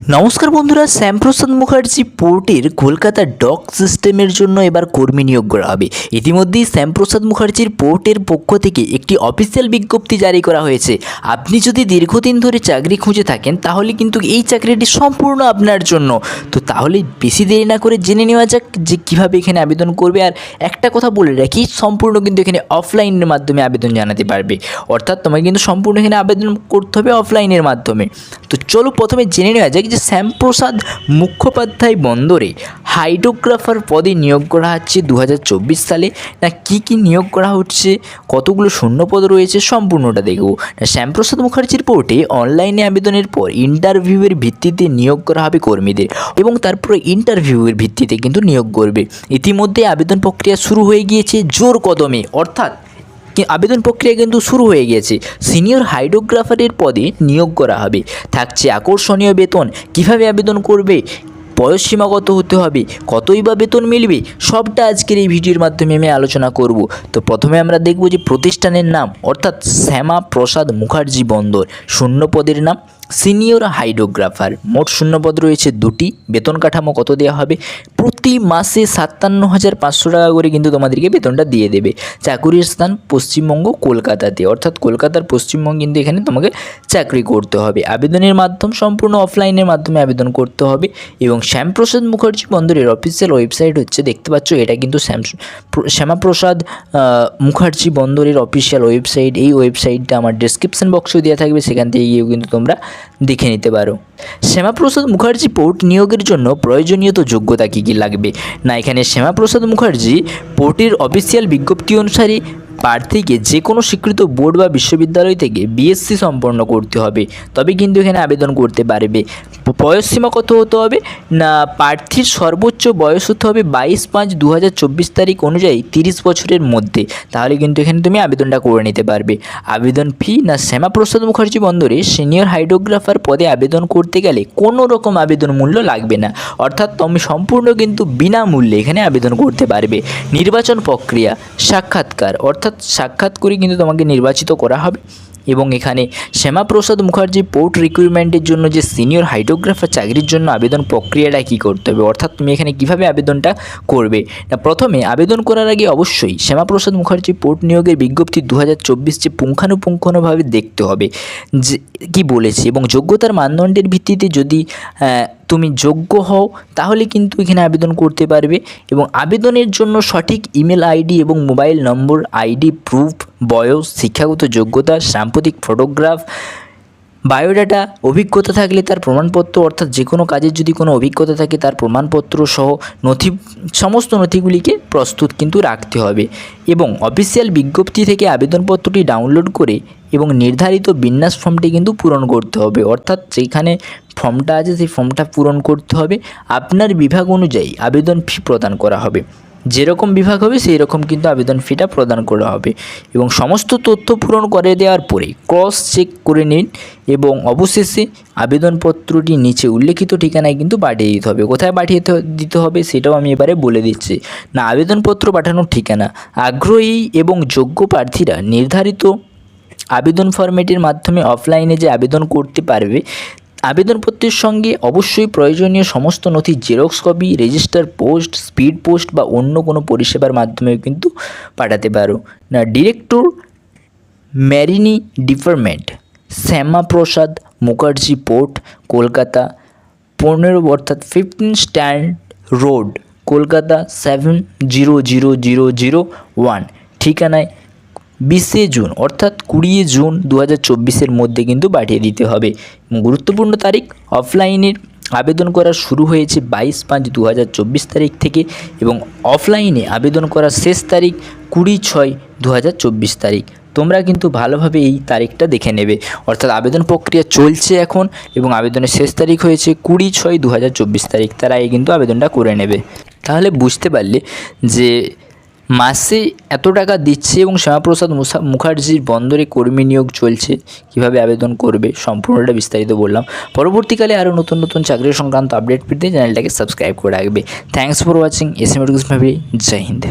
নমস্কার বন্ধুরা, শ্যামপ্রসাদ মুখার্জি পোর্টের কলকাতা ডক সিস্টেমের জন্য এবার কর্মী নিয়োগ করা হবে। ইতিমধ্যেই শ্যামপ্রসাদ মুখার্জির পোর্টের পক্ষ থেকে একটি অফিসিয়াল বিজ্ঞপ্তি জারি করা হয়েছে। আপনি যদি দীর্ঘদিন ধরে চাকরি খুঁজে থাকেন তাহলে কিন্তু এই চাকরিটি সম্পূর্ণ আপনার জন্য। তো তাহলে বেশি দেরি না করে জেনে নেওয়া যাক যে কীভাবে এখানে আবেদন করবে। আর একটা কথা বলে রাখি, সম্পূর্ণ কিন্তু এখানে অফলাইনের মাধ্যমে আবেদন জানাতে পারবে, অর্থাৎ তোমাকে কিন্তু সম্পূর্ণ এখানে আবেদন করতে হবে অফলাইনের মাধ্যমে। তো চলো প্রথমে জেনে নেওয়া যাক যে শ্যামপ্রসাদ মুখোপাধ্যায় বন্দরে হাইড্রোগ্রাফার পদে নিয়োগ করা হচ্ছে 2024 সালে। না কি নিয়োগ করা হচ্ছে, কতগুলো শূন্যপদ রয়েছে, সম্পূর্ণটা দেখব। শ্যামপ্রসাদ মুখার্জির পোর্টে অনলাইনে আবেদনের পর ইন্টারভিউয়ের ভিত্তিতে নিয়োগ করা হবে কর্মীদের এবং তারপরে ইন্টারভিউয়ের ভিত্তিতে কিন্তু নিয়োগ করবে। ইতিমধ্যে আবেদন প্রক্রিয়া শুরু হয়ে গিয়েছে জোর কদমে, অর্থাৎ আবেদন প্রক্রিয়া কিন্তু শুরু হয়ে গেছে। সিনিয়র হাইড্রোগ্রাফারের পদে নিয়োগ করা হবে, থাকছে আকর্ষণীয় বেতন। কিভাবে আবেদন করবে, বয়সসীমা কত হতে হবে, কতই বা বেতন মিলবে, সবটা আজকের এই ভিডিওর মাধ্যমে আমি আলোচনা করব। তো প্রথমে আমরা দেখব যে প্রতিষ্ঠানের নাম, অর্থাৎ শ্যামাপ্রসাদ মুখার্জি বন্দর। শূন্যপদের নাম সিনিয়র হাইড্রোগ্রাফার। মোট শূন্যপদ রয়েছে 2টি। বেতন কাঠামো কত দেওয়া হবে, প্রতি মাসে 57,500 টাকা করে কিন্তু তোমাদেরকে বেতনটা দিয়ে দেবে। চাকুরির স্থান পশ্চিমবঙ্গ কলকাতাতে, অর্থাৎ কলকাতার পশ্চিমবঙ্গ কিন্তু এখানে তোমাকে চাকরি করতে হবে। আবেদনের মাধ্যম সম্পূর্ণ অফলাইনের মাধ্যমে আবেদন করতে হবে। এবং শ্যামপ্রসাদ মুখার্জি বন্দরের অফিসিয়াল ওয়েবসাইট হচ্ছে, দেখতে পাচ্ছ এটা কিন্তু শ্যামাপ্রসাদ মুখার্জি বন্দরের অফিসিয়াল ওয়েবসাইট। এই ওয়েবসাইটটা আমার ডেসক্রিপশন বক্সে দেওয়া থাকবে, সেখান থেকে গিয়েও কিন্তু তোমরা দেখে নিতে পারো। শ্যামাপ্রসাদ মুখার্জি পোর্ট নিয়োগের জন্য প্রয়োজনীয় তো যোগ্যতা কী কী লাগবে, না এখানে শ্যামাপ্রসাদ মুখার্জি পোর্টের অফিসিয়াল বিজ্ঞপ্তি অনুসারে প্রার্থীকে যে কোনো স্বীকৃত বোর্ড বা বিশ্ববিদ্যালয় থেকে বিএসসি সম্পন্ন করতে হবে, তবে কিন্তু এখানে আবেদন করতে পারবে। বয়সসীমা কত হতে হবে, না প্রার্থীর সর্বোচ্চ বয়স হতে হবে 22/5/2024 তারিখ অনুযায়ী 30 বছরের মধ্যে, তাহলে কিন্তু এখানে তুমি আবেদনটা করে নিতে পারবে। আবেদন ফি, না শ্যামাপ্রসাদ মুখার্জি বন্দরে সিনিয়র হাইড্রোগ্রাফার পদে আবেদন করতে গেলে কোনো রকম আবেদন মূল্য লাগবে না, অর্থাৎ তুমি সম্পূর্ণ কিন্তু বিনামূল্যে এখানে আবেদন করতে পারবে। নির্বাচন প্রক্রিয়া, সাক্ষাৎকার, অর্থাৎ সাক্ষাৎ করে কিন্তু তোমাকে নির্বাচিত করা হবে। এবং এখানে শ্যামাপ্রসাদ মুখার্জি পোর্ট রিক্রুটমেন্টের জন্য যে সিনিয়র হাইড্রোগ্রাফার চাকরির জন্য আবেদন প্রক্রিয়াটা কী করতে হবে, অর্থাৎ তুমি এখানে কিভাবে আবেদনটা করবে। না প্রথমে আবেদন করার আগে অবশ্যই শ্যামাপ্রসাদ মুখার্জি পোর্ট নিয়োগের বিজ্ঞপ্তি 2024 যে পুঙ্খানুপুঙ্খভাবে দেখতে হবে যে কী বলেছে, এবং যোগ্যতার মানদণ্ডের ভিত্তিতে যদি তুমি যোগ্য হও তাহলে কিন্তু এখানে আবেদন করতে পারবে। এবং আবেদনের জন্য সঠিক ইমেল আইডি এবং মোবাইল নম্বর, আইডি প্রুফ, বয়স, শিক্ষাগত যোগ্যতা, সাম্প্রতিক ফটোগ্রাফ, বায়োডাটা, অভিজ্ঞতা থাকলে তার প্রমাণপত্র, অর্থাৎ যে কোনো কাজের যদি কোনো অভিজ্ঞতা থাকে তার প্রমাণপত্র সহ সমস্ত নথিগুলিকে প্রস্তুত কিন্তু রাখতে হবে। এবং অফিসিয়াল বিজ্ঞপ্তি থেকে আবেদনপত্রটি ডাউনলোড করে এবং নির্ধারিত বিন্যাস ফর্মটি কিন্তু পূরণ করতে হবে, অর্থাৎ যেখানে ফর্মটা আছে সেই ফর্মটা পূরণ করতে হবে। আপনার বিভাগ অনুযায়ী আবেদন ফি প্রদান করা হবে, যেরকম বিভাগ হবে সেই রকম কিন্তু আবেদন ফিটা প্রদান করা হবে। এবং সমস্ত তথ্য পূরণ করে দেওয়ার পরে ক্রস চেক করে নিন এবং অবশেষে আবেদনপত্রটি নিচে উল্লেখিত ঠিকানায় কিন্তু পাঠিয়ে দিতে হবে। কোথায় পাঠিয়ে দিতে হবে সেটাও আমি এবারে বলে দিচ্ছি। না আবেদনপত্র পাঠানোর ঠিকানা, আগ্রহী এবং যোগ্য প্রার্থীরা নির্ধারিত আবেদন ফরম্যাটের মাধ্যমে অফলাইনে যে আবেদন করতে পারবে। আবেদনপত্রের সঙ্গে অবশ্যই প্রয়োজনীয় সমস্ত নথি xerox copy, register post, speed post বা অন্য কোনো পরিষেবার মাধ্যমেও কিন্তু পাঠাতে পারো। না director marine department, Syamaprasad Mookerjee port, Kolkata 15 অর্থাৎ 15 স্ট্যান্ড রোড, কলকাতা 700001 ঠিকানায় 20 জুন অর্থাৎ 20 জুন 2024 মধ্যে কিন্তু পাঠিয়ে দিতে হবে। গুরুত্বপূর্ণ তারিখ, অফলাইনের আবেদন করা শুরু হয়েছে 22/5/2024 তারিখ থেকে এবং অফলাইনে আবেদন করার শেষ তারিখ 20/6/2024 তারিখ। তোমরা কিন্তু ভালোভাবে এই তারিখটা দেখে নেবে, অর্থাৎ আবেদন প্রক্রিয়া চলছে এখন এবং আবেদনের শেষ তারিখ হয়েছে 20/6/2024 তারিখ। তারা এই কিন্তু আবেদনটা করে নেবে। তাহলে বুঝতে পারলে যে মাসে এত টাকা দিচ্ছে এবং শ্যামাপ্রসাদ মুখার্জির বন্দরে কর্মী নিয়োগ চলছে, কিভাবে আবেদন করবে সম্পূর্ণটা বিস্তারিত বললাম। পরবর্তীকালে আরও নতুন নতুন চাকরি সংক্রান্ত আপডেট পেতে চ্যানেলটাকে সাবস্ক্রাইব করে রাখবে। Thanks for watching. SM education family. জয় হিন্দ।